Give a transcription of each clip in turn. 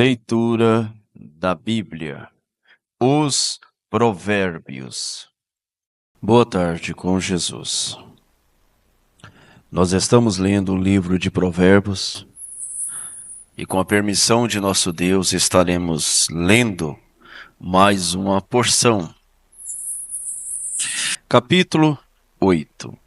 Leitura da Bíblia. Os Provérbios. Boa tarde com Jesus. Nós estamos lendo o livro de Provérbios e, com a permissão de nosso Deus, estaremos lendo mais uma porção. Capítulo 8.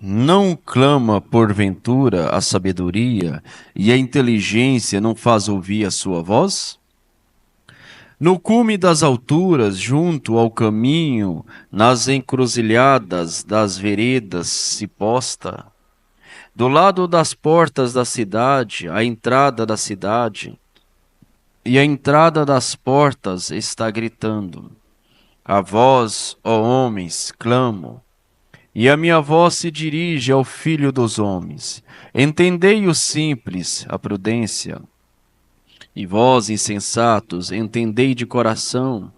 Não clama porventura a sabedoria, e a inteligência não faz ouvir a sua voz? No cume das alturas, junto ao caminho, nas encruzilhadas das veredas se posta, do lado das portas da cidade, a entrada da cidade, e a entrada das portas está gritando: a vós, ó homens, clamo. E a minha voz se dirige ao filho dos homens. Entendei o simples, a prudência. E vós, insensatos, entendei de coração.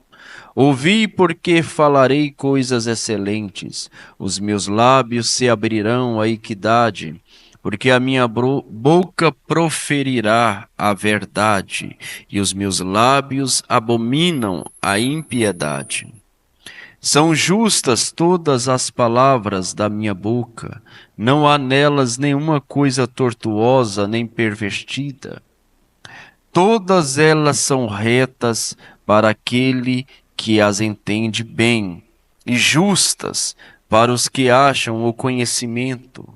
Ouvi, porque falarei coisas excelentes. Os meus lábios se abrirão à equidade, porque a minha boca proferirá a verdade, e os meus lábios abominam a impiedade. São justas todas as palavras da minha boca, não há nelas nenhuma coisa tortuosa nem pervertida. Todas elas são retas para aquele que as entende bem, e justas para os que acham o conhecimento.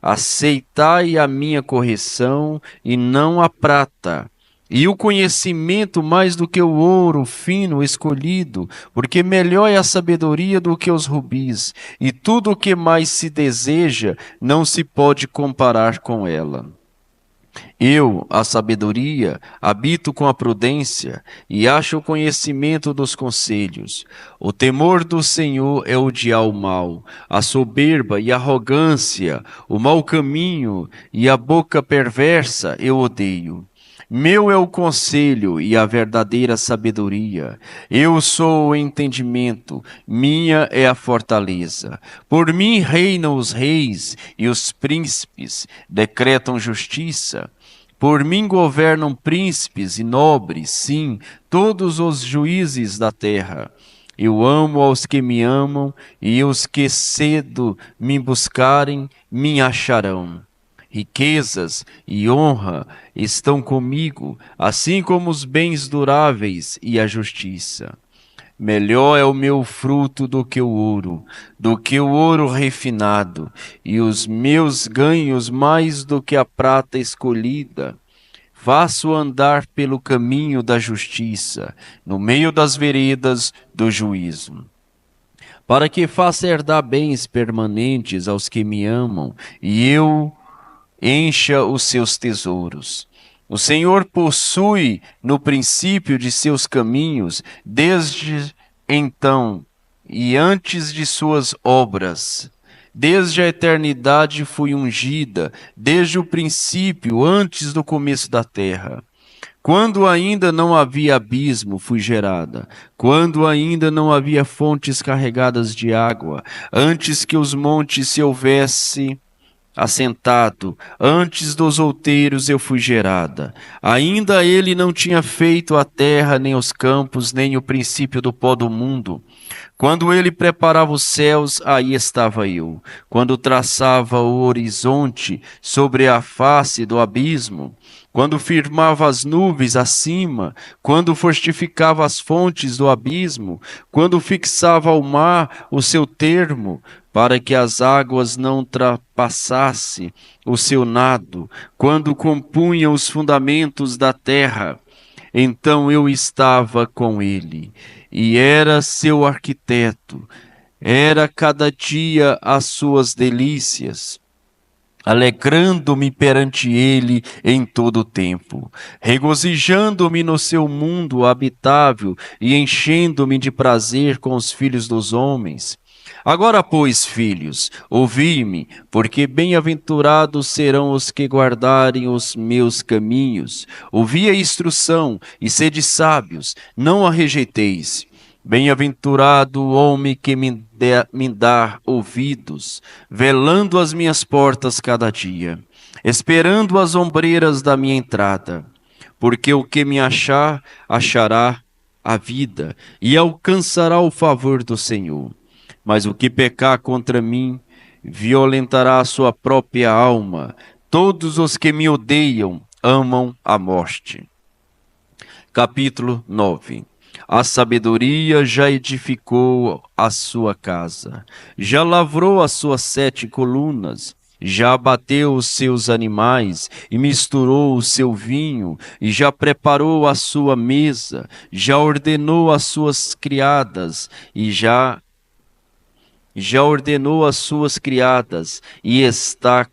Aceitai a minha correção e não a prata, e o conhecimento mais do que o ouro fino escolhido, porque melhor é a sabedoria do que os rubis, e tudo o que mais se deseja não se pode comparar com ela. Eu, a sabedoria, habito com a prudência e acho o conhecimento dos conselhos. O temor do Senhor é odiar o mal, a soberba e a arrogância, o mau caminho e a boca perversa eu odeio. Meu é o conselho e a verdadeira sabedoria. Eu sou o entendimento, minha é a fortaleza. Por mim reinam os reis e os príncipes decretam justiça. Por mim governam príncipes e nobres, sim, todos os juízes da terra. Eu amo aos que me amam, e os que cedo me buscarem me acharão. Riquezas e honra estão comigo, assim como os bens duráveis e a justiça. Melhor é o meu fruto do que o ouro refinado, e os meus ganhos mais do que a prata escolhida. Faço andar pelo caminho da justiça, no meio das veredas do juízo. Para que faça herdar bens permanentes aos que me amam, e eu encha os seus tesouros. O Senhor possui no princípio de seus caminhos, desde então e antes de suas obras. Desde a eternidade fui ungida, desde o princípio, antes do começo da terra. Quando ainda não havia abismo, fui gerada. Quando ainda não havia fontes carregadas de água, antes que os montes se houvesse assentado, antes dos outeiros eu fui gerada. Ainda ele não tinha feito a terra, nem os campos, nem o princípio do pó do mundo. Quando ele preparava os céus, aí estava eu. Quando traçava o horizonte sobre a face do abismo, quando firmava as nuvens acima, quando fortificava as fontes do abismo, quando fixava ao mar o seu termo, para que as águas não ultrapassassem o seu nado, quando compunha os fundamentos da terra, então eu estava com ele, e era seu arquiteto, era cada dia as suas delícias, alegrando-me perante ele em todo o tempo, regozijando-me no seu mundo habitável e enchendo-me de prazer com os filhos dos homens. Agora, pois, filhos, ouvi-me, porque bem-aventurados serão os que guardarem os meus caminhos. Ouvi a instrução e sede sábios, não a rejeiteis. Bem-aventurado o homem que me dá ouvidos, velando as minhas portas cada dia. esperando as ombreiras da minha entrada. Porque o que me achar, achará a vida e alcançará o favor do Senhor. Mas o que pecar contra mim, violentará a sua própria alma. Todos os que me odeiam amam a morte. Capítulo 9. A sabedoria já edificou a sua casa, já lavrou as suas 7 colunas, já abateu os seus animais e misturou o seu vinho, e já preparou a sua mesa, já ordenou as suas criadas, e está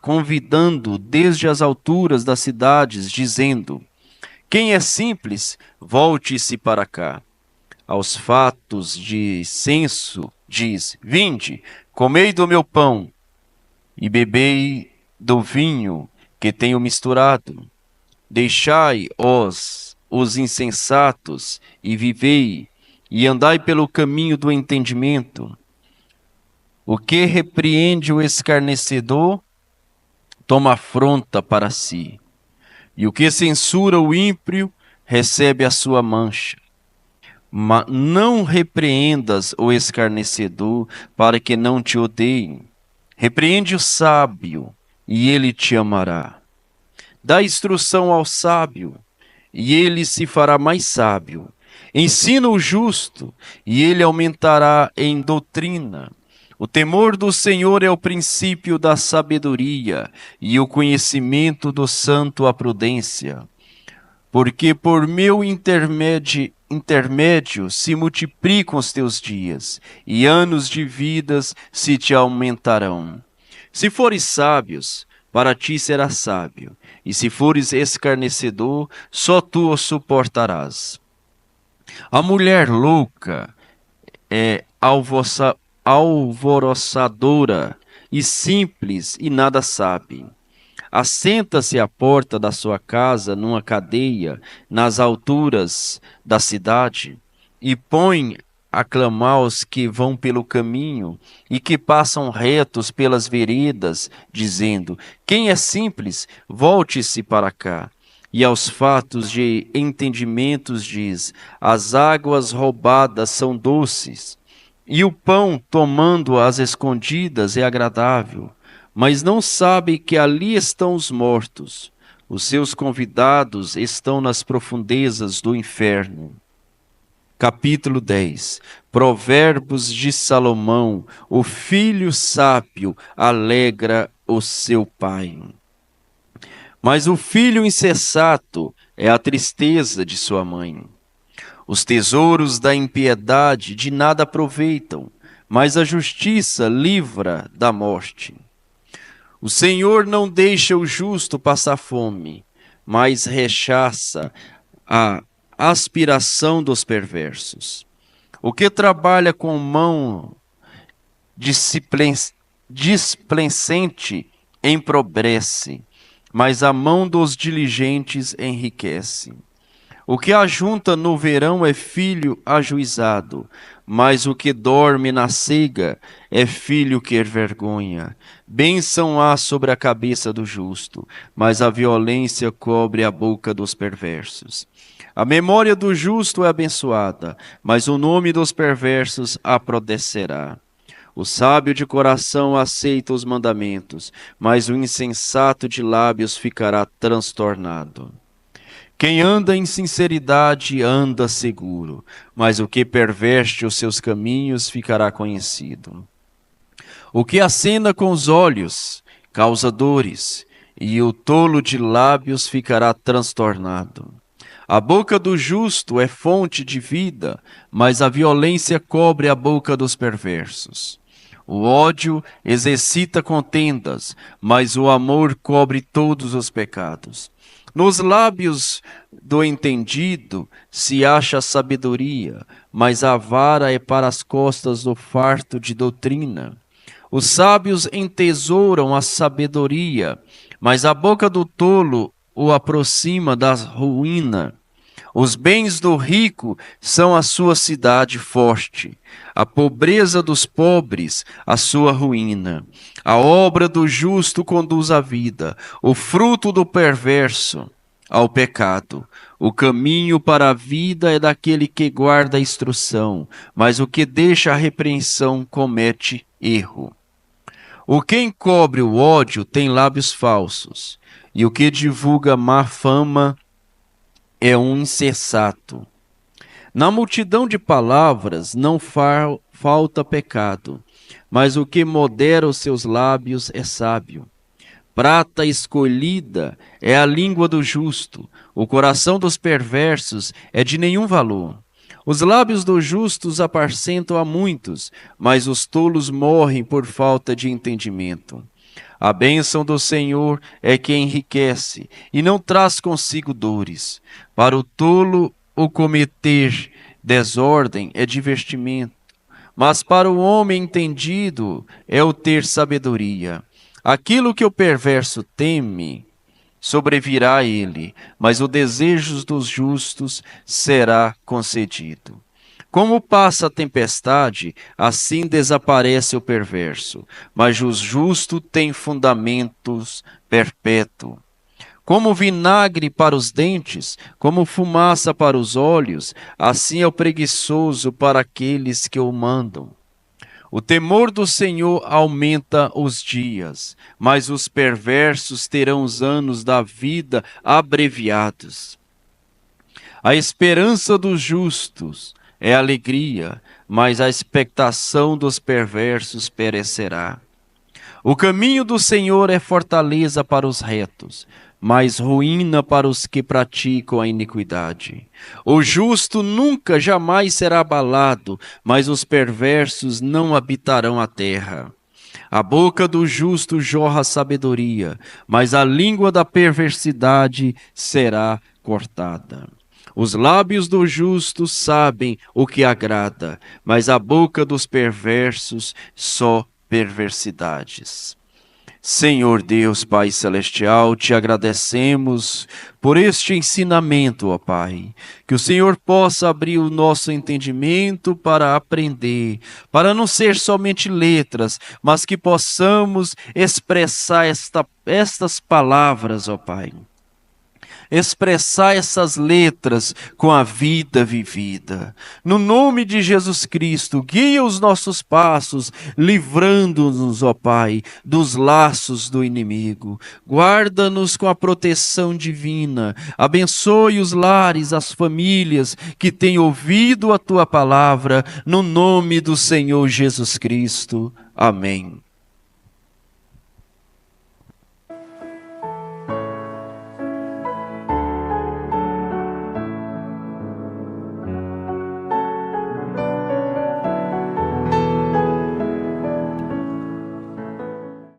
convidando desde as alturas das cidades, dizendo: quem é simples, volte-se para cá. Aos fatos de censo, diz: vinde, comei do meu pão e bebei do vinho que tenho misturado. Deixai os insensatos e vivei, e andai pelo caminho do entendimento. O que repreende o escarnecedor, toma afronta para si. E o que censura o ímpio, recebe a sua mancha. Mas não repreendas o escarnecedor, para que não te odeiem. Repreende o sábio, e ele te amará. Dá instrução ao sábio, e ele se fará mais sábio. Ensina o justo, e ele aumentará em doutrina. O temor do Senhor é o princípio da sabedoria, e o conhecimento do santo a prudência. Porque por meu intermédio se multiplicam os teus dias, e anos de vidas se te aumentarão. Se fores sábios, para ti será sábio, e se fores escarnecedor, só tu o suportarás. A mulher louca é alvoroçadora e simples e nada sabe. Assenta-se à porta da sua casa numa cadeia nas alturas da cidade e põe a clamar os que vão pelo caminho e que passam retos pelas veredas, dizendo: quem é simples, volte-se para cá. E aos fatos de entendimentos diz: as águas roubadas são doces, e o pão tomando às escondidas é agradável. Mas não sabe que ali estão os mortos. Os seus convidados estão nas profundezas do inferno. Capítulo 10. Provérbios de Salomão: o filho sábio alegra o seu pai. Mas o filho insensato é a tristeza de sua mãe. Os tesouros da impiedade de nada aproveitam, mas a justiça livra da morte. O Senhor não deixa o justo passar fome, mas rechaça a aspiração dos perversos. O que trabalha com mão displicente empobrece, mas a mão dos diligentes enriquece. O que ajunta no verão é filho ajuizado, mas o que dorme na ceiga é filho que envergonha. Bênção há sobre a cabeça do justo, mas a violência cobre a boca dos perversos. A memória do justo é abençoada, mas o nome dos perversos aprodecerá. O sábio de coração aceita os mandamentos, mas o insensato de lábios ficará transtornado. Quem anda em sinceridade anda seguro, mas o que perverte os seus caminhos ficará conhecido. O que acena com os olhos causa dores, e o tolo de lábios ficará transtornado. A boca do justo é fonte de vida, mas a violência cobre a boca dos perversos. O ódio exercita contendas, mas o amor cobre todos os pecados. Nos lábios do entendido se acha sabedoria, mas a vara é para as costas do farto de doutrina. Os sábios entesouram a sabedoria, mas a boca do tolo o aproxima da ruína. Os bens do rico são a sua cidade forte, a pobreza dos pobres, a sua ruína. A obra do justo conduz à vida, o fruto do perverso ao pecado. O caminho para a vida é daquele que guarda a instrução, mas o que deixa a repreensão comete erro. O que encobre o ódio tem lábios falsos, e o que divulga má fama é um insensato. Na multidão de palavras não falta pecado, mas o que modera os seus lábios é sábio. Prata escolhida é a língua do justo, o coração dos perversos é de nenhum valor. Os lábios dos justos apacentam a muitos, mas os tolos morrem por falta de entendimento. A bênção do Senhor é que enriquece e não traz consigo dores. Para o tolo, o cometer desordem é divertimento, mas para o homem entendido é o ter sabedoria. Aquilo que o perverso teme sobrevirá a ele, mas o desejo dos justos será concedido. Como passa a tempestade, assim desaparece o perverso, mas o justo tem fundamentos perpétuos. Como vinagre para os dentes, como fumaça para os olhos, assim é o preguiçoso para aqueles que o mandam. O temor do Senhor aumenta os dias, mas os perversos terão os anos da vida abreviados. A esperança dos justos é alegria, mas a expectação dos perversos perecerá. O caminho do Senhor é fortaleza para os retos, mas ruína para os que praticam a iniquidade. O justo nunca, jamais será abalado, mas os perversos não habitarão a terra. A boca do justo jorra sabedoria, mas a língua da perversidade será cortada. Os lábios do justo sabem o que agrada, mas a boca dos perversos só perversidades. Senhor Deus, Pai Celestial, te agradecemos por este ensinamento, ó Pai. Que o Senhor possa abrir o nosso entendimento para aprender, para não ser somente letras, mas que possamos expressar estas palavras, ó Pai. Expressar essas letras com a vida vivida. No nome de Jesus Cristo, guia os nossos passos, livrando-nos, ó Pai, dos laços do inimigo. Guarda-nos com a proteção divina. Abençoe os lares, as famílias que têm ouvido a Tua palavra, no nome do Senhor Jesus Cristo. Amém.